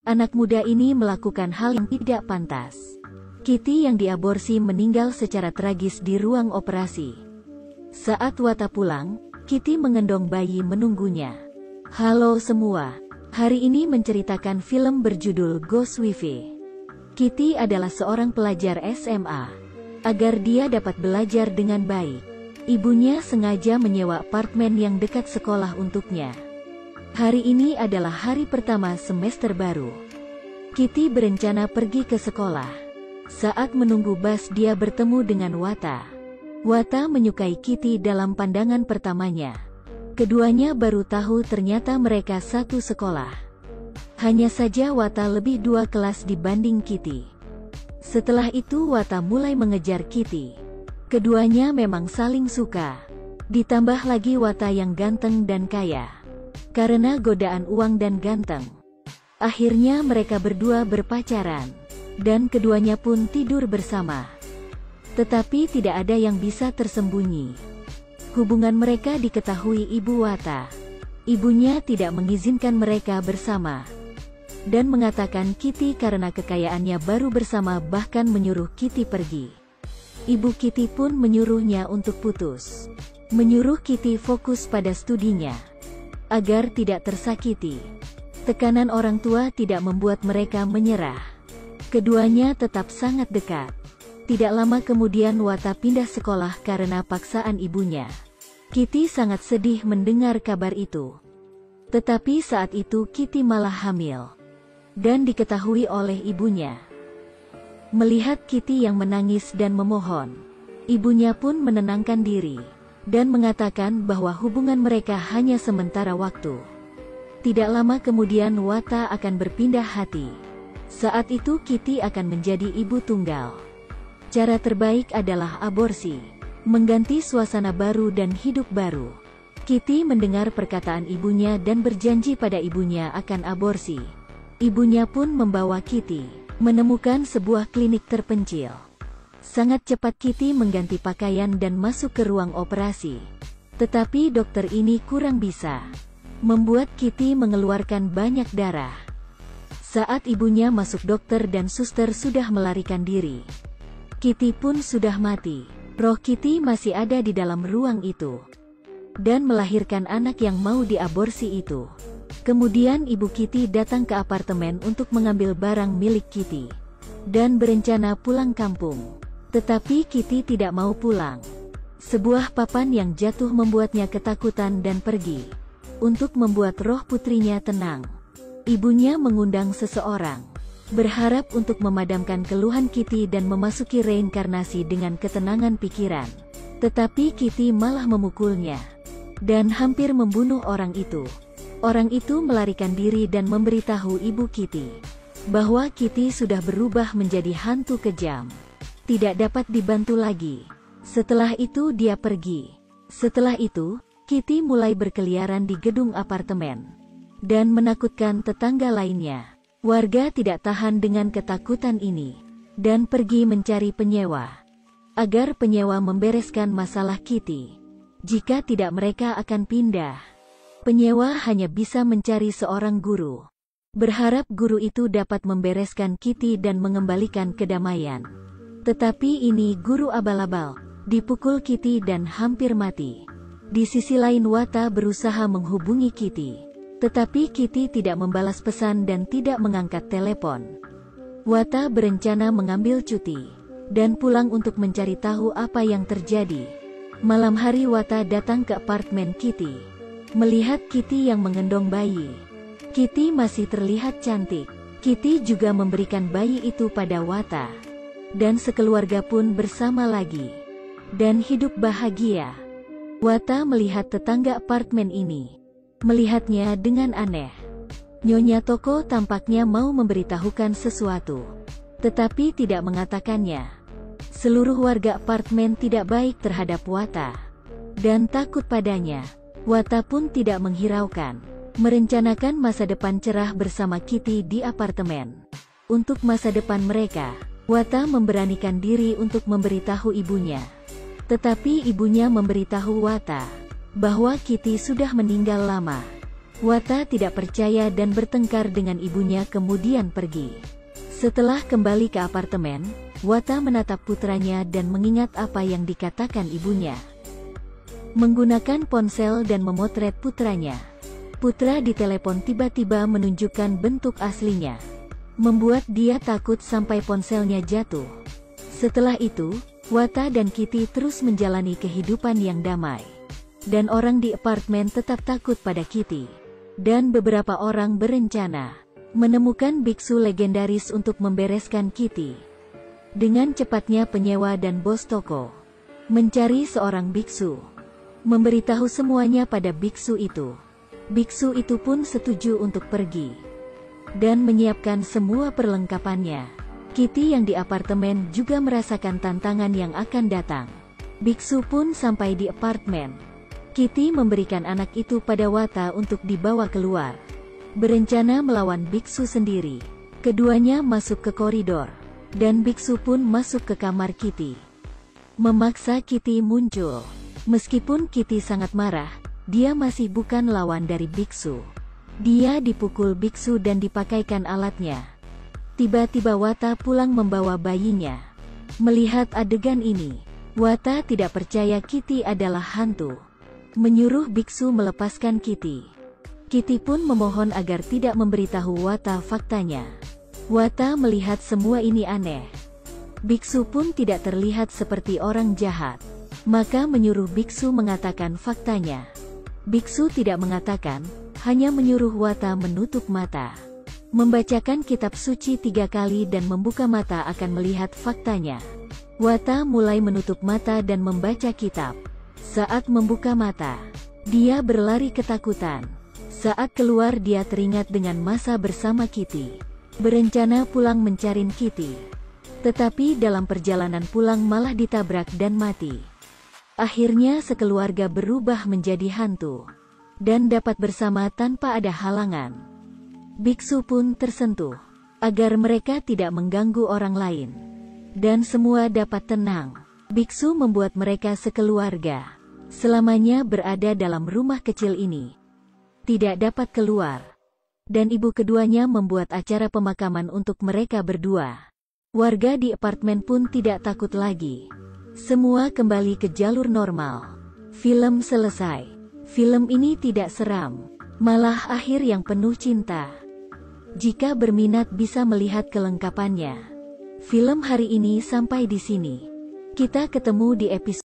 Anak muda ini melakukan hal yang tidak pantas. Kitty yang diaborsi meninggal secara tragis di ruang operasi. Saat Wata pulang, Kitty mengendong bayi menunggunya. Halo semua, hari ini menceritakan film berjudul Ghost Wife. Kitty adalah seorang pelajar SMA. Agar dia dapat belajar dengan baik, ibunya sengaja menyewa apartemen yang dekat sekolah untuknya. Hari ini adalah hari pertama semester baru. Kitty berencana pergi ke sekolah. Saat menunggu bus dia bertemu dengan Wata. Wata menyukai Kitty dalam pandangan pertamanya. Keduanya baru tahu ternyata mereka satu sekolah. Hanya saja Wata lebih 2 kelas dibanding Kitty. Setelah itu Wata mulai mengejar Kitty. Keduanya memang saling suka. Ditambah lagi Wata yang ganteng dan kaya. Karena godaan uang dan ganteng, akhirnya mereka berdua berpacaran. Dan keduanya pun tidur bersama. Tetapi tidak ada yang bisa tersembunyi. Hubungan mereka diketahui ibu Wata. Ibunya tidak mengizinkan mereka bersama. Dan mengatakan Kitty karena kekayaannya baru bersama, bahkan menyuruh Kitty pergi. Ibu Kitty pun menyuruhnya untuk putus. Menyuruh Kitty fokus pada studinya. Agar tidak tersakiti. Tekanan orang tua tidak membuat mereka menyerah. Keduanya tetap sangat dekat. Tidak lama kemudian Wata pindah sekolah karena paksaan ibunya. Kitty sangat sedih mendengar kabar itu. Tetapi saat itu Kitty malah hamil. Dan diketahui oleh ibunya. Melihat Kitty yang menangis dan memohon, ibunya pun menenangkan diri. Dan mengatakan bahwa hubungan mereka hanya sementara waktu. Tidak lama kemudian Wata akan berpindah hati. Saat itu Kitty akan menjadi ibu tunggal. Cara terbaik adalah aborsi. Mengganti suasana baru dan hidup baru. Kitty mendengar perkataan ibunya dan berjanji pada ibunya akan aborsi. Ibunya pun membawa Kitty menemukan sebuah klinik terpencil. Sangat cepat Kitty mengganti pakaian dan masuk ke ruang operasi. Tetapi dokter ini kurang bisa. Membuat Kitty mengeluarkan banyak darah. Saat ibunya masuk, dokter dan suster sudah melarikan diri. Kitty pun sudah mati. Roh Kitty masih ada di dalam ruang itu. Dan melahirkan anak yang mau diaborsi itu. Kemudian ibu Kitty datang ke apartemen untuk mengambil barang milik Kitty. Dan berencana pulang kampung. Tetapi Kitty tidak mau pulang. Sebuah papan yang jatuh membuatnya ketakutan dan pergi. Untuk membuat roh putrinya tenang, ibunya mengundang seseorang. Berharap untuk memadamkan keluhan Kitty dan memasuki reinkarnasi dengan ketenangan pikiran. Tetapi Kitty malah memukulnya. Dan hampir membunuh orang itu. Orang itu melarikan diri dan memberitahu ibu Kitty. Bahwa Kitty sudah berubah menjadi hantu kejam. Tidak dapat dibantu lagi. Setelah itu dia pergi. Setelah itu, Kitty mulai berkeliaran di gedung apartemen. Dan menakutkan tetangga lainnya. Warga tidak tahan dengan ketakutan ini. Dan pergi mencari penyewa. Agar penyewa membereskan masalah Kitty. Jika tidak mereka akan pindah. Penyewa hanya bisa mencari seorang guru. Berharap guru itu dapat membereskan Kitty dan mengembalikan kedamaian. Tetapi ini guru abal-abal, dipukul Kitty dan hampir mati. Di sisi lain Wata berusaha menghubungi Kitty. Tetapi Kitty tidak membalas pesan dan tidak mengangkat telepon. Wata berencana mengambil cuti. Dan pulang untuk mencari tahu apa yang terjadi. Malam hari Wata datang ke apartemen Kitty. Melihat Kitty yang mengendong bayi. Kitty masih terlihat cantik. Kitty juga memberikan bayi itu pada Wata. Dan sekeluarga pun bersama lagi. Dan hidup bahagia. Wata melihat tetangga apartemen ini. Melihatnya dengan aneh. Nyonya Toko tampaknya mau memberitahukan sesuatu. Tetapi tidak mengatakannya. Seluruh warga apartemen tidak baik terhadap Wata. Dan takut padanya. Wata pun tidak menghiraukan. Merencanakan masa depan cerah bersama Kitty di apartemen. Untuk masa depan mereka. Wata memberanikan diri untuk memberitahu ibunya. Tetapi ibunya memberitahu Wata bahwa Kitty sudah meninggal lama. Wata tidak percaya dan bertengkar dengan ibunya kemudian pergi. Setelah kembali ke apartemen, Wata menatap putranya dan mengingat apa yang dikatakan ibunya. Menggunakan ponsel dan memotret putranya. Putra di telepon tiba-tiba menunjukkan bentuk aslinya. Membuat dia takut sampai ponselnya jatuh. Setelah itu, Wata dan Kitty terus menjalani kehidupan yang damai. Dan orang di apartemen tetap takut pada Kitty. Dan beberapa orang berencana menemukan biksu legendaris untuk membereskan Kitty. Dengan cepatnya penyewa dan bos toko mencari seorang biksu, memberitahu semuanya pada biksu itu. Biksu itu pun setuju untuk pergi dan menyiapkan semua perlengkapannya. Kitty yang di apartemen juga merasakan tantangan yang akan datang. Biksu pun sampai di apartemen. Kitty memberikan anak itu pada Wata untuk dibawa keluar. Berencana melawan biksu sendiri. Keduanya masuk ke koridor, dan biksu pun masuk ke kamar Kitty. Memaksa Kitty muncul. Meskipun Kitty sangat marah, dia masih bukan lawan dari biksu. Dia dipukul biksu dan dipakaikan alatnya. Tiba-tiba Wata pulang membawa bayinya. Melihat adegan ini, Wata tidak percaya Kitty adalah hantu. Menyuruh biksu melepaskan Kitty. Kitty pun memohon agar tidak memberitahu Wata faktanya. Wata melihat semua ini aneh. Biksu pun tidak terlihat seperti orang jahat. Maka menyuruh biksu mengatakan faktanya. Biksu tidak mengatakan, hanya menyuruh Wata menutup mata, membacakan kitab suci 3 kali dan membuka mata akan melihat faktanya. Wata mulai menutup mata dan membaca kitab. Saat membuka mata, dia berlari ketakutan. Saat keluar dia teringat dengan masa bersama Kitty. Berencana pulang mencari Kitty. Tetapi dalam perjalanan pulang malah ditabrak dan mati. Akhirnya sekeluarga berubah menjadi hantu. Dan dapat bersama tanpa ada halangan. Biksu pun tersentuh. Agar mereka tidak mengganggu orang lain. Dan semua dapat tenang. Biksu membuat mereka sekeluarga selamanya berada dalam rumah kecil ini. Tidak dapat keluar. Dan ibu keduanya membuat acara pemakaman untuk mereka berdua. Warga di apartemen pun tidak takut lagi. Semua kembali ke jalur normal. Film selesai. Film ini tidak seram, malah akhir yang penuh cinta. Jika berminat bisa melihat kelengkapannya. Film hari ini sampai di sini. Kita ketemu di episode